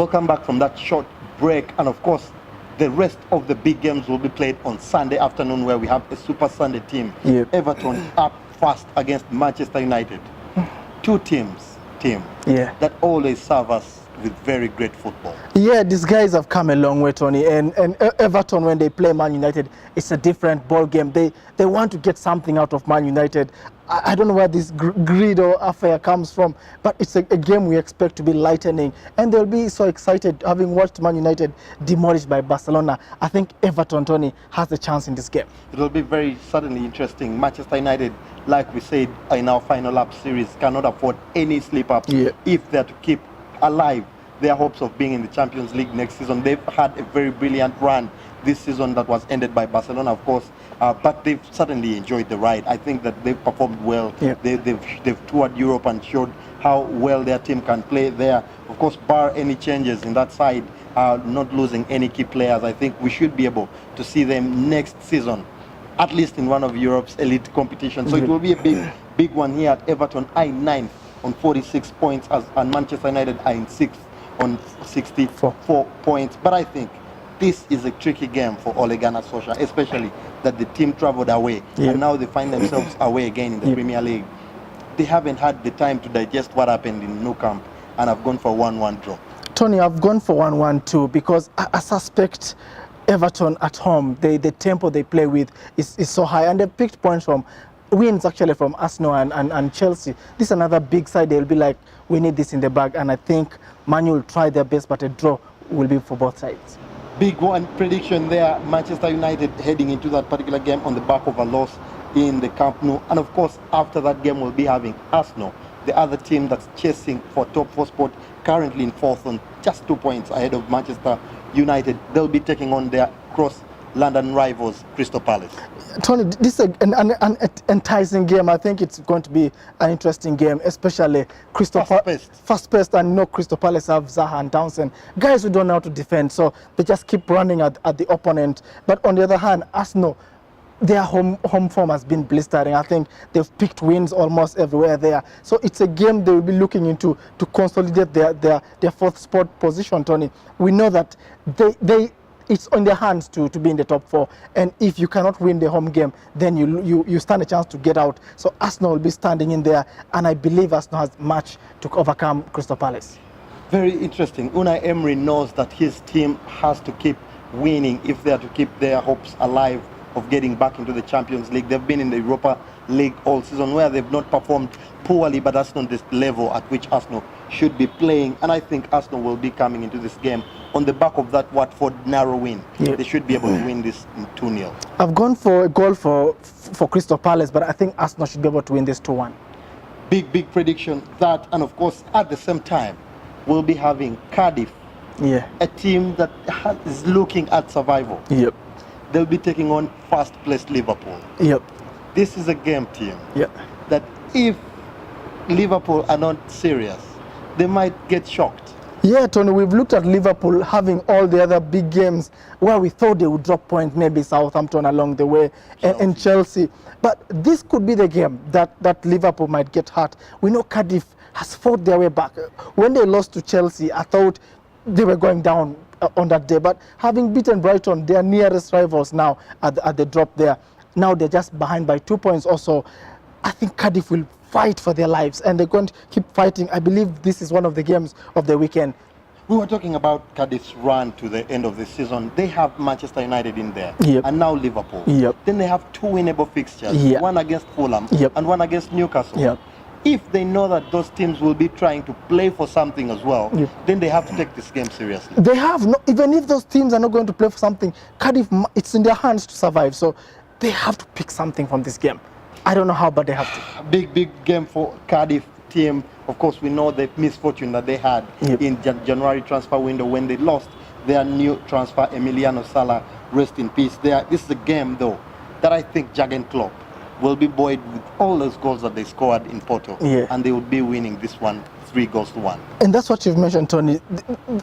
Welcome back from that short break. And of course, the rest of the big games will be played on Sunday afternoon, where we have a Super Sunday team. Yep. Everton up fast against Manchester United. Two teams that always serve us with very great football. Yeah, these guys have come a long way, Tony. And Everton, when they play Man United, it's a different ball game. They want to get something out of Man United. I don't know where this greed or affair comes from, but it's a game we expect to be lightening. And they'll be so excited having watched Man United demolished by Barcelona. I think Everton, Tony, has a chance in this game. It will be very suddenly interesting. Manchester United, like we said in our final lap series, cannot afford any slip-ups if they're to keep alive their hopes of being in the Champions League next season. They've had a very brilliant run this season that was ended by Barcelona, of course, but they've certainly enjoyed the ride. I think that they've performed well. They've toured Europe and showed how well their team can play there. Of course, bar any changes in that side, not losing any key players, I think we should be able to see them next season, at least in one of Europe's elite competitions. So it will be a big one here at Everton, are in 9th on 46 points, and Manchester United are in 6th on 64 points. But I think this is a tricky game for Ole Gunnar Solskjaer, especially that the team traveled away and now they find themselves away again in the Premier League. They haven't had the time to digest what happened in Nou Camp, and I've gone for a 1-1 draw. Tony, I've gone for 1-1 too, because I suspect Everton at home, the tempo they play with is so high, and they've picked points from wins actually from Arsenal and Chelsea. This is another big side. They'll be like, we need this in the bag, and I think Man U will try their best, but a draw will be for both sides. Big one prediction there. Manchester United heading into that particular game on the back of a loss in the Camp Nou. And of course, after that game, we'll be having Arsenal, the other team that's chasing for top 4 spot, currently in 4th on just 2 points ahead of Manchester United. They'll be taking on their cross-London rivals, Crystal Palace. Tony, this is an enticing game. I think it's going to be an interesting game, especially fast-paced, and Crystal Palace have Zaha and Townsend, guys who don't know how to defend, so they just keep running at the opponent. But on the other hand, Arsenal, their home form has been blistering. I think they've picked wins almost everywhere there. So it's a game they will be looking into to consolidate their 4th spot position, Tony. We know that it's on their hands to be in the top 4, and if you cannot win the home game, then you stand a chance to get out. So Arsenal will be standing in there, and I believe Arsenal has much to overcome Crystal Palace. Very interesting. Unai Emery knows that his team has to keep winning if they are to keep their hopes alive of getting back into the Champions League. They've been in the Europa League all season, where they've not performed poorly, but that's not the level at which Arsenal should be playing. And I think Arsenal will be coming into this game on the back of that Watford narrow win. They should be able to win this 2-0. I've gone for a goal for Crystal Palace, but I think Arsenal should be able to win this 2-1. Big prediction, that, and of course at the same time we'll be having Cardiff, a team that is looking at survival. They'll be taking on first-placed Liverpool. This is a game, team, that if Liverpool are not serious, they might get shocked. Yeah, Tony, we've looked at Liverpool having all the other big games where we thought they would drop points, maybe Southampton along the way, and Chelsea. But this could be the game that Liverpool might get hurt. We know Cardiff has fought their way back. When they lost to Chelsea, I thought they were going down on that day. But having beaten Brighton, their nearest rivals now at the drop there, now they're just behind by 2 points also. I think Cardiff will fight for their lives, and they're going to keep fighting. I believe this is one of the games of the weekend. We were talking about Cardiff's run to the end of the season. They have Manchester United in there, and now Liverpool. Then they have 2 winnable fixtures, one against Fulham and one against Newcastle. If they know that those teams will be trying to play for something as well, then they have to take this game seriously. They have, even if those teams are not going to play for something, Cardiff, it's in their hands to survive. So they have to pick something from this game. I don't know how, but they have to. Big game for Cardiff team. Of course, we know the misfortune that they had in January transfer window when they lost their new transfer, Emiliano Sala, rest in peace. This is a game, though, that I think Jurgen Klopp will be buoyed with all those goals that they scored in Porto, and they will be winning this one 3-1. And that's what you've mentioned, Tony.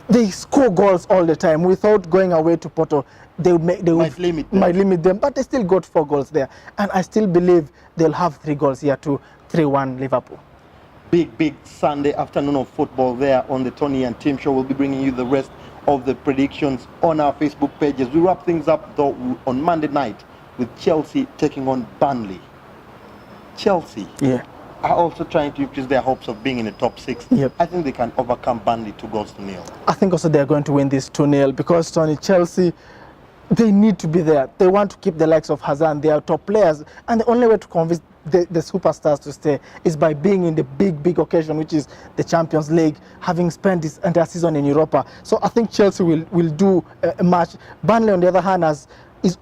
They score goals all the time. Without going away to Porto, they might limit them, but they still got 4 goals there. And I still believe they'll have 3 goals here to 3-1 Liverpool. big Sunday afternoon of football there on the Tony and Tim show. We'll be bringing you the rest of the predictions on our Facebook pages. We wrap things up though on Monday night with Chelsea taking on Burnley. Chelsea are also trying to increase their hopes of being in the top 6. I think they can overcome Burnley 2-0. I think also they're going to win this 2-0 because, Tony, Chelsea, they need to be there. They want to keep the likes of Hazard, their top players, and the only way to convince the superstars to stay is by being in the big occasion, which is the Champions League, having spent this entire season in Europa. So I think Chelsea will do a match. Burnley, on the other hand, is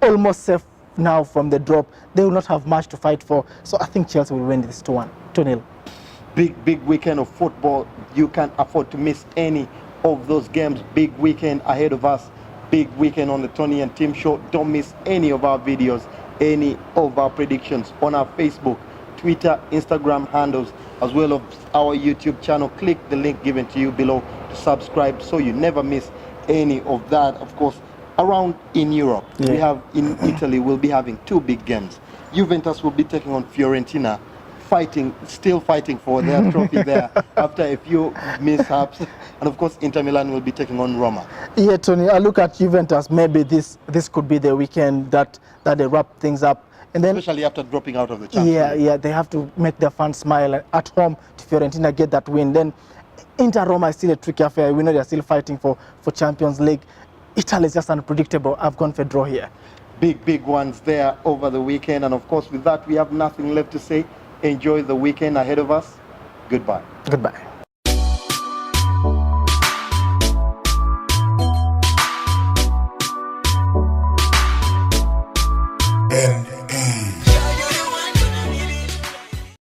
almost safe now from the drop. They will not have much to fight for. So I think Chelsea will win this 2-0. Big weekend of football. You can't afford to miss any of those games. Big weekend ahead of us. Big weekend on the Tony and Tim show. Don't miss any of our videos, any of our predictions on our Facebook, Twitter, Instagram handles, as well as our YouTube channel. Click the link given to you below to subscribe so you never miss any of that. Of course, around in Europe, we have in Italy, we'll be having 2 big games. Juventus will be taking on Fiorentina, still fighting for their trophy there after a few mishaps. And of course, Inter Milan will be taking on Roma. Yeah, Tony, I look at Juventus. Maybe this could be the weekend that they wrap things up. And then, especially after dropping out of the Champions League. They have to make their fans smile at home to Fiorentina, get that win. Then Inter Roma is still a tricky affair. We know they're still fighting for Champions League. Italy is just unpredictable. I've gone for a draw here. Big ones there over the weekend. And of course, with that, we have nothing left to say. Enjoy the weekend ahead of us. Goodbye. Goodbye. N-E